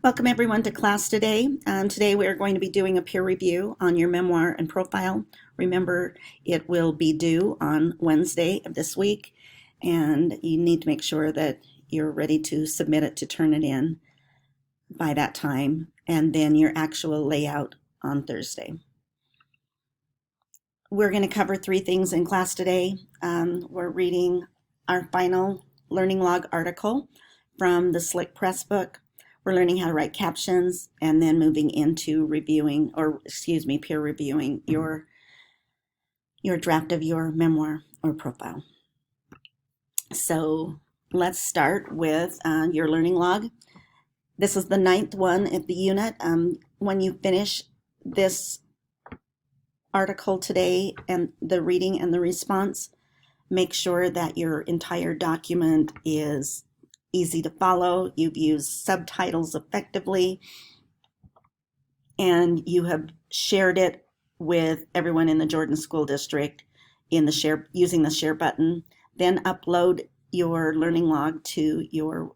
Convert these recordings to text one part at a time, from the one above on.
Welcome everyone to class today. Today we are going to be doing a peer review on your memoir and profile. Remember, it will be due on Wednesday of this week, and you need to make sure that you're ready to submit it to turn it in by that time, and then your actual layout on Thursday. We're going to cover three things in class today. We're reading our final learning log article from the Slick Press book. We're learning how to write captions and then moving into peer reviewing your draft of your memoir or profile. So let's start with your learning log. This is the 9th one at the unit. When you finish this article today and the reading and the response, make sure that your entire document is easy to follow, you've used subtitles effectively, and you have shared it with everyone in the Jordan School District using the share button. Then upload your learning log to your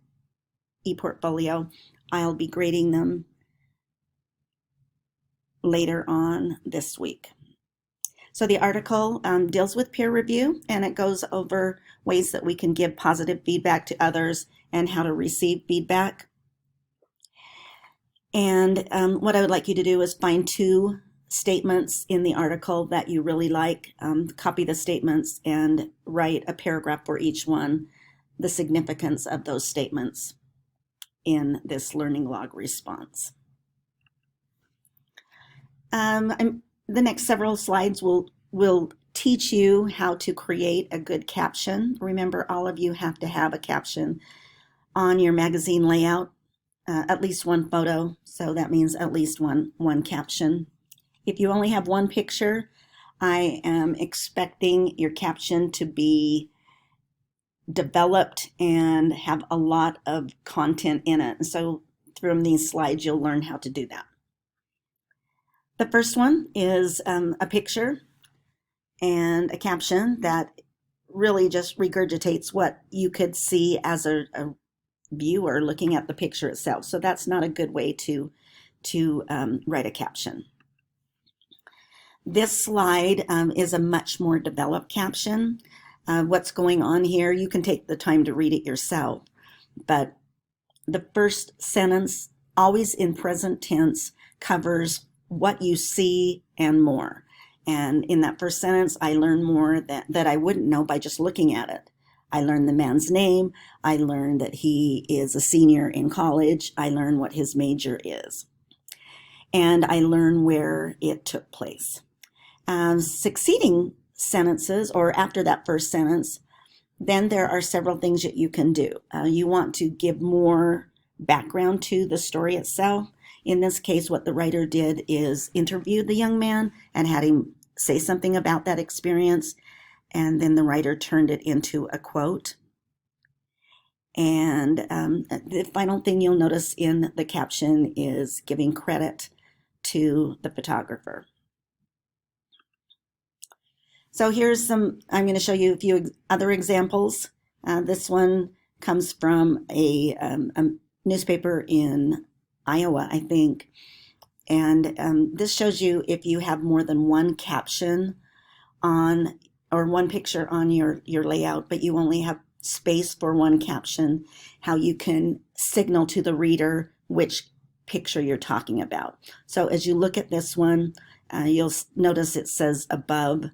ePortfolio. I'll be grading them later on this week. So the article deals with peer review, and it goes over ways that we can give positive feedback to others and how to receive feedback. And what I would like you to do is find 2 statements in the article that you really like, copy the statements and write a paragraph for each one, the significance of those statements in this learning log response. The next several slides will teach you how to create a good caption. Remember, all of you have to have a caption on your magazine layout, at least one photo, so that means at least one caption. If you only have one picture, I am expecting your caption to be developed and have a lot of content in it. So from these slides, you'll learn how to do that. The first one is a picture and a caption that really just regurgitates what you could see as a viewer looking at the picture itself. So that's not a good way to write a caption. This slide is a much more developed caption. What's going on here, you can take the time to read it yourself, but the first sentence, always in present tense, covers what you see and more. And in that first sentence, I learned more that I wouldn't know by just looking at it. I learned the man's name. I learned that he is a senior in college. I learned what his major is. And I learned where it took place. Succeeding sentences, or after that first sentence, then there are several things that you can do. You want to give more background to the story itself. In this case, what the writer did is interview the young man and had him say something about that experience, and then the writer turned it into a quote. And the final thing you'll notice in the caption is giving credit to the photographer. So I'm going to show you a few other examples. This one comes from a newspaper in Iowa, I think. And this shows you if you have more than one caption on, or one picture on your layout, but you only have space for one caption, how you can signal to the reader which picture you're talking about. So as you look at this one, you'll notice it says above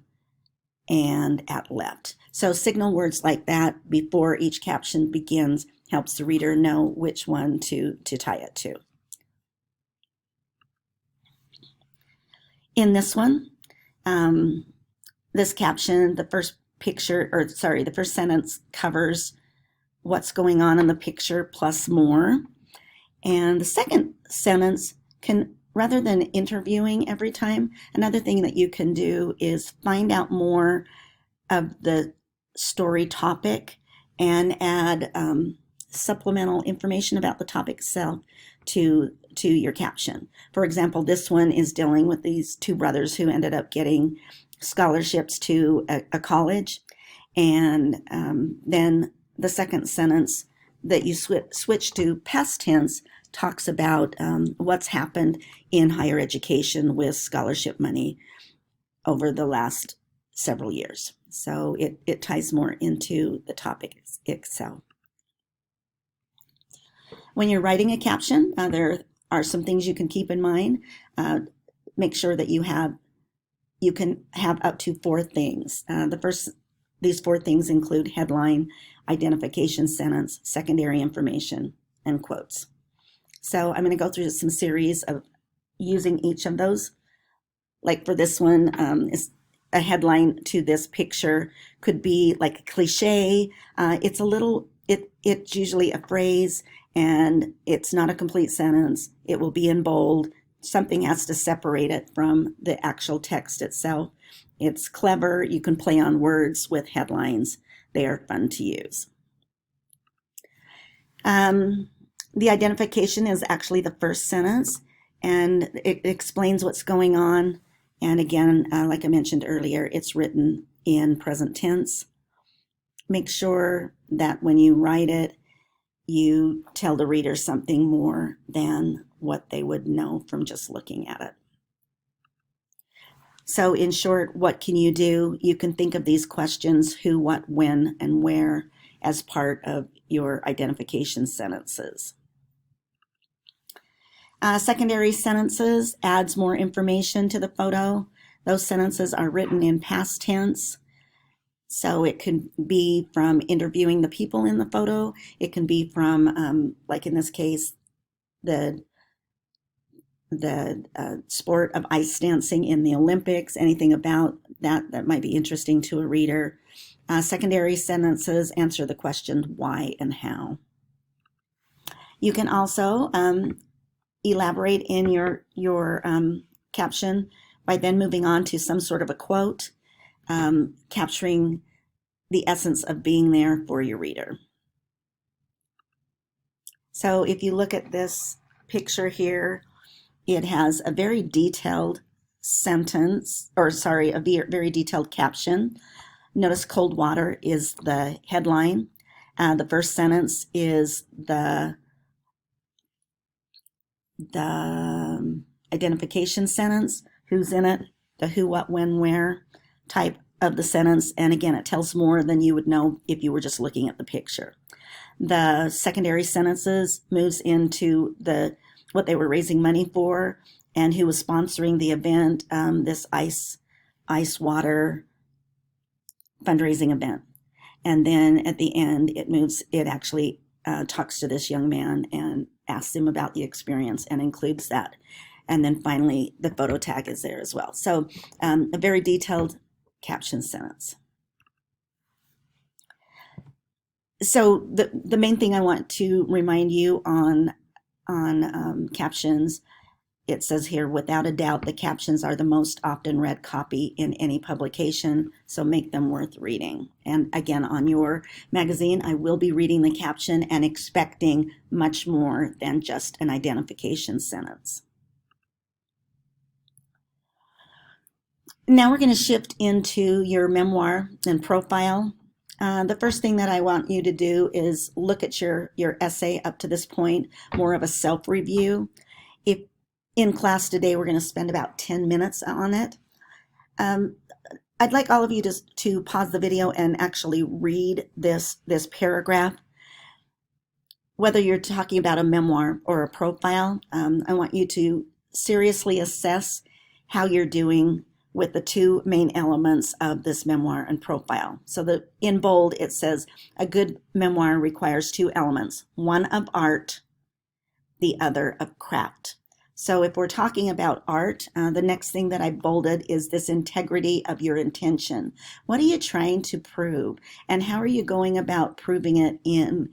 and at left. So signal words like that before each caption begins helps the reader know which one to tie it to. In this one, this caption, the first sentence covers what's going on in the picture plus more. And the second sentence can, rather than interviewing every time, another thing that you can do is find out more of the story topic and add supplemental information about the topic itself to your caption. For example, this one is dealing with these 2 brothers who ended up getting scholarships to a college, and then the second sentence that you switch to past tense talks about what's happened in higher education with scholarship money over the last several years. So it ties more into the topic itself. When you're writing a caption, there are some things you can keep in mind. Make sure that you can have up to 4 things. These 4 things include headline, identification sentence, secondary information, and quotes. So I'm going to go through some series of using each of those. Like for this one, is a headline to this picture could be like a cliche. It's usually a phrase, and it's not a complete sentence. It will be in bold. Something has to separate it from the actual text itself. It's clever. You can play on words with headlines. They are fun to use. The identification is actually the first sentence, and it explains what's going on. And again, like I mentioned earlier, it's written in present tense. Make sure that when you write it, you tell the reader something more than what they would know from just looking at it. So in short, what can you do? You can think of these questions, who, what, when, and where, as part of your identification sentences. Secondary sentences adds more information to the photo. Those sentences are written in past tense. So it could be from interviewing the people in the photo. It can be from, like in this case, the sport of ice dancing in the Olympics, anything about that might be interesting to a reader. Secondary sentences answer the question why and how. You can also elaborate in your caption by then moving on to some sort of a quote, capturing the essence of being there for your reader. So if you look at this picture here, it has a very detailed very detailed caption. Notice cold water is the headline. The first sentence is the identification sentence, who's in it, the who, what, when, where type of the sentence. And again, it tells more than you would know if you were just looking at the picture. The secondary sentences moves into what they were raising money for and who was sponsoring the event, this ice water fundraising event. And then at the end, it actually talks to this young man and asks him about the experience and includes that. And then finally, the photo tag is there as well. So a very detailed caption sentence. So the main thing I want to remind you on captions, it says here, without a doubt, the captions are the most often read copy in any publication, so make them worth reading. And again, on your magazine, I will be reading the caption and expecting much more than just an identification sentence. Now we're going to shift into your memoir and profile. The first thing that I want you to do is look at your essay up to this point, more of a self-review. If in class today, we're going to spend about 10 minutes on it. I'd like all of you to pause the video and actually read this paragraph. Whether you're talking about a memoir or a profile, I want you to seriously assess how you're doing with the 2 main elements of this memoir and profile. So in bold, it says, a good memoir requires 2 elements, one of art, the other of craft. So if we're talking about art, the next thing that I bolded is this integrity of your intention. What are you trying to prove? And how are you going about proving it in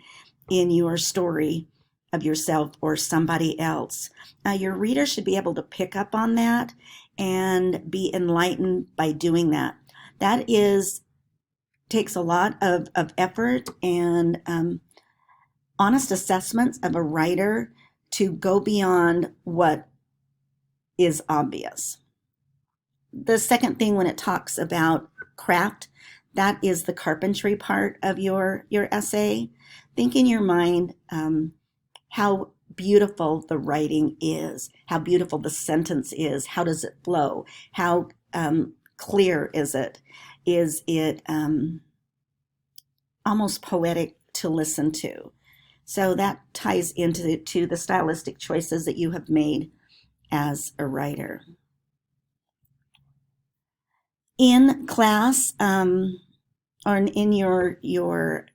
your story of yourself or somebody else? Your reader should be able to pick up on that and be enlightened by doing that. That takes a lot of effort and honest assessments of a writer to go beyond what is obvious. The second thing, when it talks about craft, that is the carpentry part of your essay. think in your mind how beautiful the writing is, how beautiful the sentence is, how does it flow, how clear is it? Is it almost poetic to listen to? So that ties into the stylistic choices that you have made as a writer. In class, or in your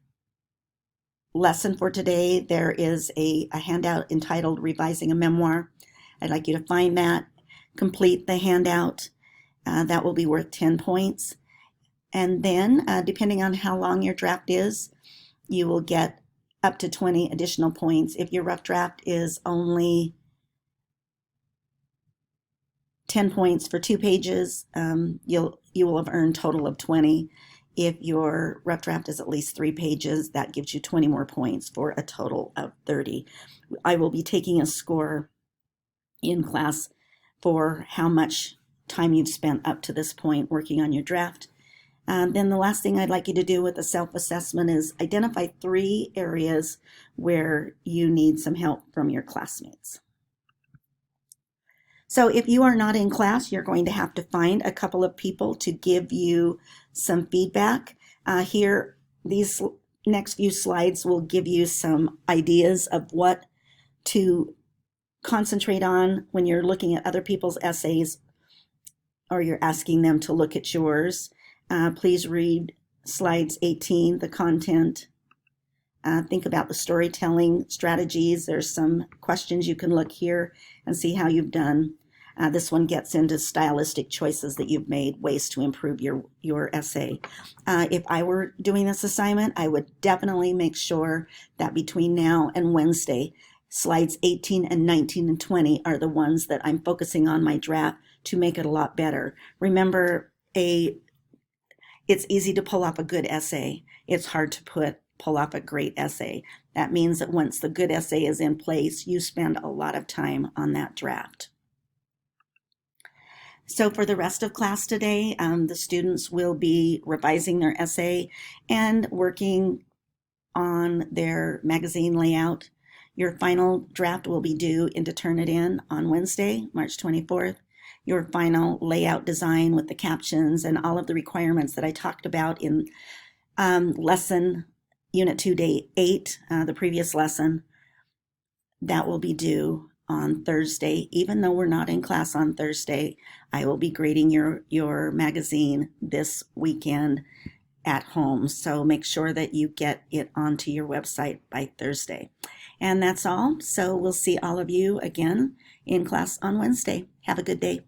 lesson for today, there is a handout entitled Revising a Memoir. I'd like you to find that, complete the handout. That will be worth 10 points. And then, depending on how long your draft is, you will get up to 20 additional points. If your rough draft is only 10 points for 2 pages, you will have earned a total of 20. If your rough draft is at least 3 pages, that gives you 20 more points for a total of 30. I will be taking a score in class for how much time you've spent up to this point working on your draft. Then the last thing I'd like you to do with the self-assessment is identify 3 areas where you need some help from your classmates. So if you are not in class, you're going to have to find a couple of people to give you some feedback. Here, these next few slides will give you some ideas of what to concentrate on when you're looking at other people's essays or you're asking them to look at yours. Please read slides 18, the content. Think about the storytelling strategies. There's some questions you can look here and see how you've done. This one gets into stylistic choices that you've made, ways to improve your essay. If I were doing this assignment, I would definitely make sure that between now and Wednesday, slides 18 and 19 and 20 are the ones that I'm focusing on my draft to make it a lot better. Remember, it's easy to pull off a good essay. It's hard to pull off a great essay. That means that once the good essay is in place, you spend a lot of time on that draft. So for the rest of class today, the students will be revising their essay and working on their magazine layout. Your final draft will be due to turn it in on Wednesday, March 24th. Your final layout design with the captions and all of the requirements that I talked about in lesson Unit 2, Day 8, the previous lesson, that will be due on Thursday. Even though we're not in class on Thursday, I will be grading your magazine this weekend at home. So make sure that you get it onto your website by Thursday. And that's all. So we'll see all of you again in class on Wednesday. Have a good day.